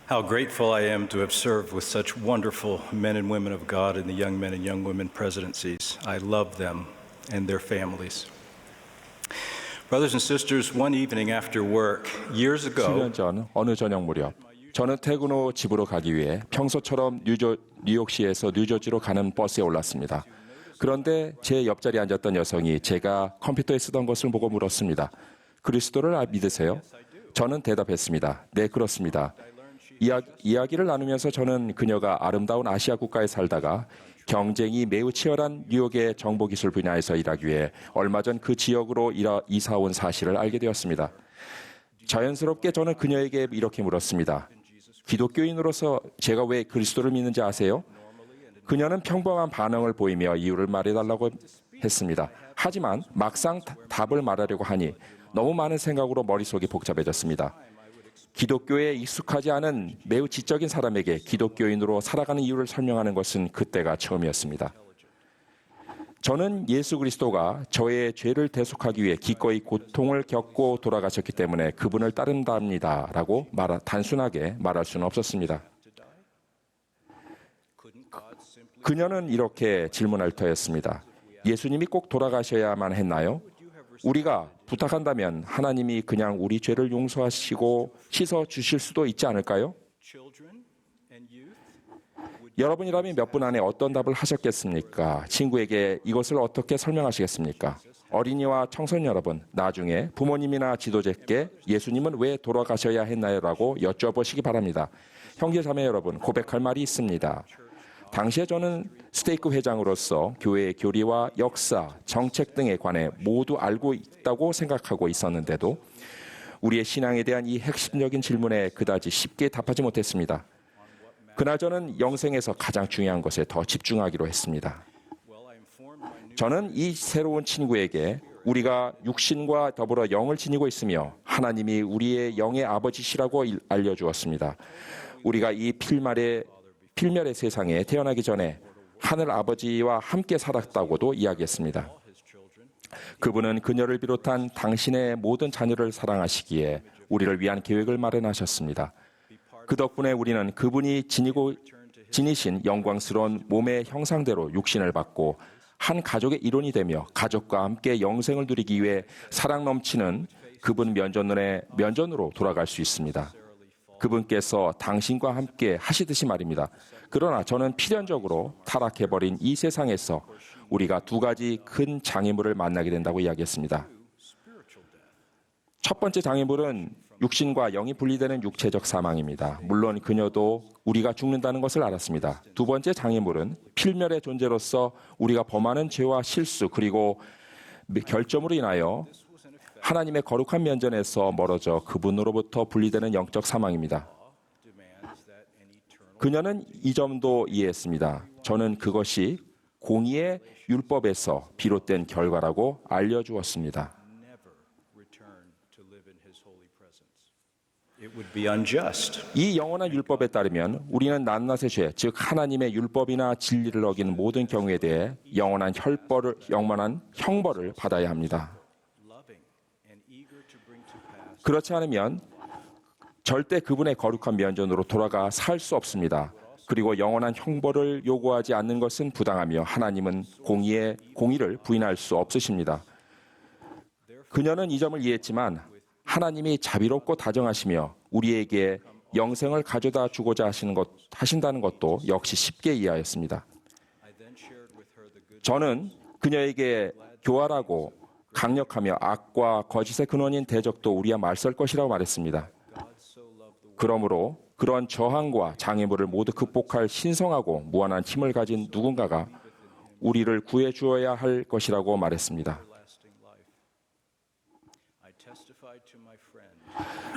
How grateful I am to have served with such wonderful men and women of God in the young men and young women presidencies. I love them and their families. Brothers and sisters, one evening after work, years ago, 7년 전 어느 저녁 무렵 저는 퇴근 후 집으로 가기 위해 평소처럼 뉴욕시에서 뉴저지로 가는 버스에 올랐습니다. 그런데 제 옆자리에 앉았던 여성이 제가 컴퓨터에 쓰던 것을 보고 물었습니다. 그리스도를 믿으세요? 저는 대답했습니다. 네, 그렇습니다. 이야기를 나누면서 저는 그녀가 아름다운 아시아 국가에 살다가 경쟁이 매우 치열한 뉴욕의 정보기술 분야에서 일하기 위해 얼마 전 그 지역으로 이사 온 사실을 알게 되었습니다. 자연스럽게 저는 그녀에게 이렇게 물었습니다. 기독교인으로서 제가 왜 그리스도를 믿는지 아세요? 그녀는 평범한 반응을 보이며 이유를 말해달라고 했습니다. 하지만 막상 답을 말하려고 하니 너무 많은 생각으로 머릿속이 복잡해졌습니다. 기독교에 익숙하지 않은 매우 지적인 사람에게 기독교인으로 살아가는 이유를 설명하는 것은 그때가 처음이었습니다. 저는 예수 그리스도가 저의 죄를 대속하기 위해 기꺼이 고통을 겪고 돌아가셨기 때문에 그분을 따른답니다라고 단순하게 말할 수는 없었습니다. 그녀는 이렇게 질문할 터였습니다. 예수님이 꼭 돌아가셔야만 했나요? 우리가 부탁한다면 하나님이 그냥 우리 죄를 용서하시고 씻어 주실 수도 있지 않을까요? 여러분이라면 몇 분 안에 어떤 답을 하셨겠습니까? 친구에게 이것을 어떻게 설명하시겠습니까? 어린이와 청소년 여러분, 나중에 부모님이나 지도자께 예수님은 왜 돌아가셔야 했나요? 라고 여쭤보시기 바랍니다. 형제자매 여러분, 고백할 말이 있습니다. 당시에 저는 스테이크 회장으로서 교회의 교리와 역사, 정책 등에 관해 모두 알고 있다고 생각하고 있었는데도 우리의 신앙에 대한 이 핵심적인 질문에 그다지 쉽게 답하지 못했습니다. 그날 저는 영생에서 가장 중요한 것에 더 집중하기로 했습니다. 저는 이 새로운 친구에게 우리가 육신과 더불어 영을 지니고 있으며 하나님이 우리의 영의 아버지시라고 알려주었습니다. 우리가 이 필멸의 세상에 태어나기 전에 하늘 아버지와 함께 살았다고도 이야기했습니다. 그분은 그녀를 비롯한 당신의 모든 자녀를 사랑하시기에 우리를 위한 계획을 마련하셨습니다. 그 덕분에 우리는 그분이 지니신 영광스러운 몸의 형상대로 육신을 받고 한 가족의 일원이 되며 가족과 함께 영생을 누리기 위해 사랑 넘치는 그분 면전으로 돌아갈 수 있습니다. 그분께서 당신과 함께 하시듯이 말입니다. 그러나 저는 필연적으로 타락해버린 이 세상에서 우리가 두 가지 큰 장애물을 만나게 된다고 이야기했습니다. 첫 번째 장애물은 육신과 영이 분리되는 육체적 사망입니다. 물론 그녀도 우리가 죽는다는 것을 알았습니다. 두 번째 장애물은 필멸의 존재로서 우리가 범하는 죄와 실수 그리고 결점으로 인하여 하나님의 거룩한 면전에서 멀어져 그분으로부터 분리되는 영적 사망입니다. 그녀는 이 점도 이해했습니다. 저는 그것이 공의의 율법에서 비롯된 결과라고 알려주었습니다. 이 영원한 율법에 따르면 우리는 낱낱의 죄, 즉 하나님의 율법이나 진리를 어긴 모든 경우에 대해 영원한 형벌을 받아야 합니다. 그렇지 않으면 절대 그분의 거룩한 면전으로 돌아가 살 수 없습니다. 그리고 영원한 형벌을 요구하지 않는 것은 부당하며 하나님은 공의를 부인할 수 없으십니다. 그녀는 이 점을 이해했지만 하나님이 자비롭고 다정하시며 우리에게 영생을 가져다 주고자 하신다는 것도 역시 쉽게 이해하였습니다. 저는 그녀에게 교활하고 강력하며 악과 거짓의 근원인 대적도 우리와 맞설 것이라고 말했습니다. 그러므로 그러한 저항과 장애물을 모두 극복할 신성하고 무한한 힘을 가진 누군가가 우리를 구해 주어야 할 것이라고 말했습니다.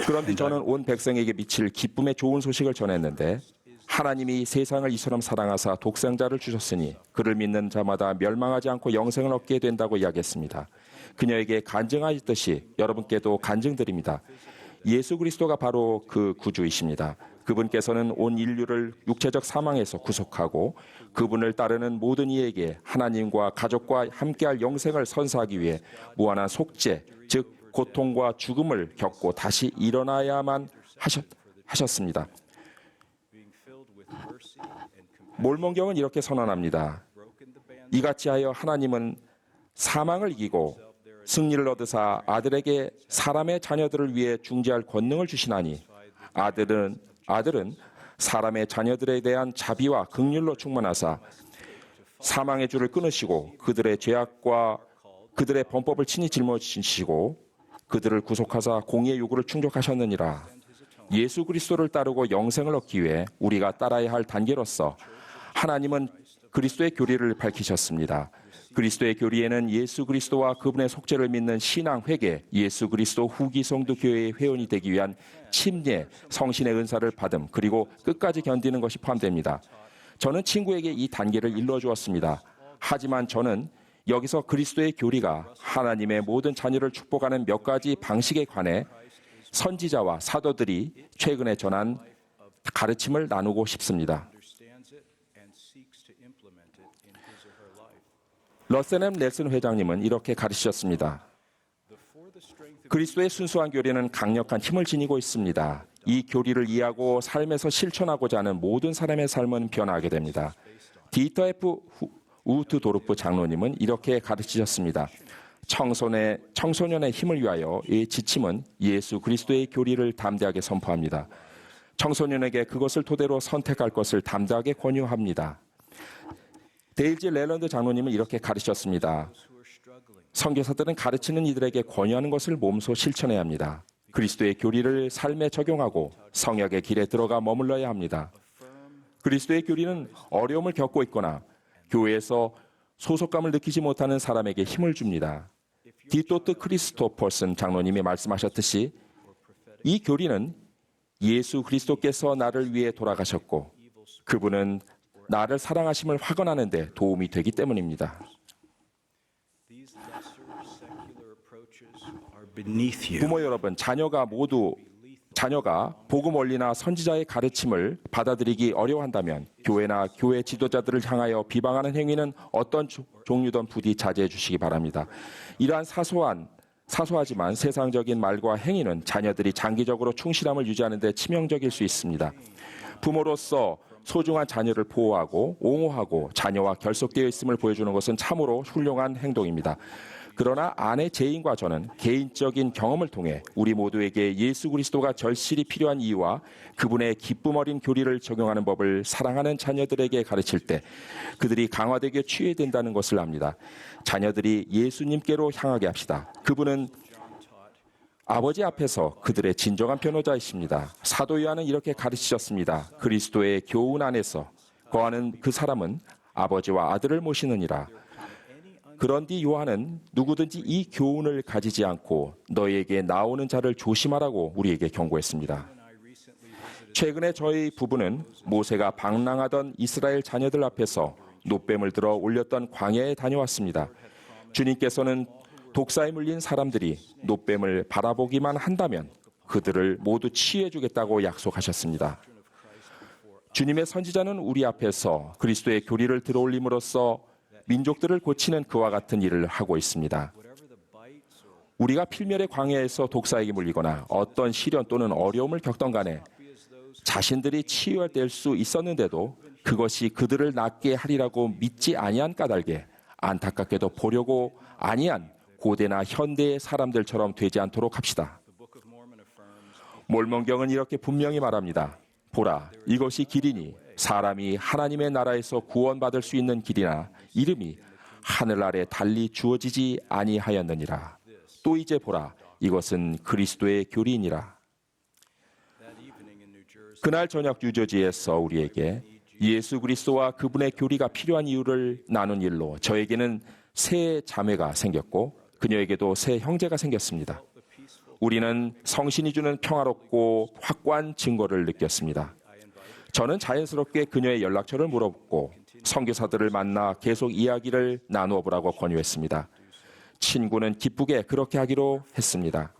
그런데 저는 온 백성에게 미칠 기쁨의 좋은 소식을 전했는데 하나님이 세상을 이처럼 사랑하사 독생자를 주셨으니 그를 믿는 자마다 멸망하지 않고 영생을 얻게 된다고 이야기했습니다. 그녀에게 간증하였듯이 여러분께도 간증드립니다. 예수 그리스도가 바로 그 구주이십니다. 그분께서는 온 인류를 육체적 사망에서 구속하고 그분을 따르는 모든 이에게 하나님과 가족과 함께할 영생을 선사하기 위해 무한한 속죄, 즉 고통과 죽음을 겪고 다시 일어나야만 하셨습니다. 몰몬경은 이렇게 선언합니다. 이같이 하여 하나님은 사망을 이기고 승리를 얻으사 아들에게 사람의 자녀들을 위해 중재할 권능을 주시나니 아들은 사람의 자녀들에 대한 자비와 긍휼로 충만하사 사망의 줄을 끊으시고 그들의 죄악과 그들의 범법을 친히 짊어지시고 그들을 구속하사 공의의 요구를 충족하셨느니라. 예수 그리스도를 따르고 영생을 얻기 위해 우리가 따라야 할 단계로서 하나님은 그리스도의 교리를 밝히셨습니다. 그리스도의 교리에는 예수 그리스도와 그분의 속죄를 믿는 신앙 회개, 예수 그리스도 후기 성도 교회의 회원이 되기 위한 침례, 성신의 은사를 받음, 그리고 끝까지 견디는 것이 포함됩니다. 저는 친구에게 이 단계를 일러주었습니다. 하지만 저는 여기서 그리스도의 교리가 하나님의 모든 자녀를 축복하는 몇 가지 방식에 관해 선지자와 사도들이 최근에 전한 가르침을 나누고 싶습니다. 러셀 M. 넬슨 회장님은 이렇게 가르치셨습니다. 그리스도의 순수한 교리는 강력한 힘을 지니고 있습니다. 이 교리를 이해하고 삶에서 실천하고자 하는 모든 사람의 삶은 변화하게 됩니다. 디터 F. 우트도르프 장로님은 이렇게 가르치셨습니다. 청소년의 힘을 위하여 이 지침은 예수 그리스도의 교리를 담대하게 선포합니다. 청소년에게 그것을 토대로 선택할 것을 담대하게 권유합니다. 데일지 렐런드 장로님은 이렇게 가르치셨습니다. 선교사들은 가르치는 이들에게 권유하는 것을 몸소 실천해야 합니다. 그리스도의 교리를 삶에 적용하고 성역의 길에 들어가 머물러야 합니다. 그리스도의 교리는 어려움을 겪고 있거나 교회에서 소속감을 느끼지 못하는 사람에게 힘을 줍니다. 디토트 크리스토퍼슨 장로님이 말씀하셨듯이 이 교리는 예수 그리스도께서 나를 위해 돌아가셨고 그분은 나를 사랑하심을 확언하는 데 도움이 되기 때문입니다. 부모 여러분, 자녀가 복음 원리나 선지자의 가르침을 받아들이기 어려워한다면 교회나 교회 지도자들을 향하여 비방하는 행위는 어떤 종류든 부디 자제해 주시기 바랍니다. 이러한 사소하지만 세상적인 말과 행위는 자녀들이 장기적으로 충실함을 유지하는 데 치명적일 수 있습니다. 부모로서 소중한 자녀를 보호하고 옹호하고 자녀와 결속되어 있음을 보여주는 것은 참으로 훌륭한 행동입니다. 그러나 아내 제인과 저는 개인적인 경험을 통해 우리 모두에게 예수 그리스도가 절실히 필요한 이유와 그분의 기쁨 어린 교리를 적용하는 법을 사랑하는 자녀들에게 가르칠 때 그들이 강화되게 취해야 된다는 것을 압니다. 자녀들이 예수님께로 향하게 합시다. 그분은 아버지 앞에서 그들의 진정한 변호자이십니다. 사도 요한은 이렇게 가르치셨습니다. 그리스도의 교훈 안에서 거하는 그 사람은 아버지와 아들을 모시느니라. 그런뒤 요한은 누구든지 이 교훈을 가지지 않고 너희에게 나오는 자를 조심하라고 우리에게 경고했습니다. 최근에 저희 부부는 모세가 방랑하던 이스라엘 자녀들 앞에서 놋뱀을 들어 올렸던 광야에 다녀왔습니다. 주님께서는 독사에 물린 사람들이 놋뱀을 바라보기만 한다면 그들을 모두 치유해주겠다고 약속하셨습니다. 주님의 선지자는 우리 앞에서 그리스도의 교리를 들어올림으로써 민족들을 고치는 그와 같은 일을 하고 있습니다. 우리가 필멸의 광야에서 독사에게 물리거나 어떤 시련 또는 어려움을 겪던 간에 자신들이 치유될 수 있었는데도 그것이 그들을 낫게 하리라고 믿지 아니한 까닭에 안타깝게도 보려고 아니한 고대나 현대의 사람들처럼 되지 않도록 합시다. 몰몬경은 이렇게 분명히 말합니다. 보라, 이것이 길이니 사람이 하나님의 나라에서 구원받을 수 있는 길이나 이름이 하늘 아래 달리 주어지지 아니하였느니라. 또 이제 보라, 이것은 그리스도의 교리이니라. 그날 저녁 뉴저지에서 우리에게 예수 그리스도와 그분의 교리가 필요한 이유를 나눈 일로 저에게는 세 자매가 생겼고 그녀에게도 세 형제가 생겼습니다. 우리는 성신이 주는 평화롭고 확고한 증거를 느꼈습니다. 저는 자연스럽게 그녀의 연락처를 물어보고 선교사들을 만나 계속 이야기를 나누어 보라고 권유했습니다. 친구는 기쁘게 그렇게 하기로 했습니다.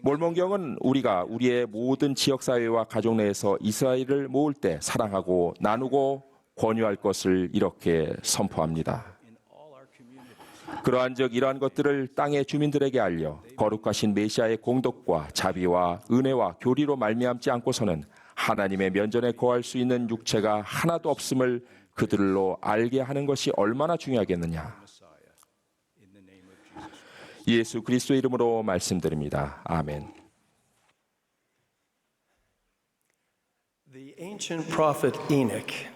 몰몬경은 우리가 우리의 모든 지역사회와 가족 내에서 이스라엘을 모을 때 사랑하고 나누고 권유할 것을 이렇게 선포합니다. 그러한즉 이러한 것들을 땅의 주민들에게 알려 거룩하신 메시아의 공덕과 자비와 은혜와 교리로 말미암지 않고서는 하나님의 면전에 거할 수 있는 육체가 하나도 없음을 그들로 알게 하는 것이 얼마나 중요하겠느냐. 예수 그리스도의 이름으로 말씀드립니다. 아멘. The ancient prophet Enoch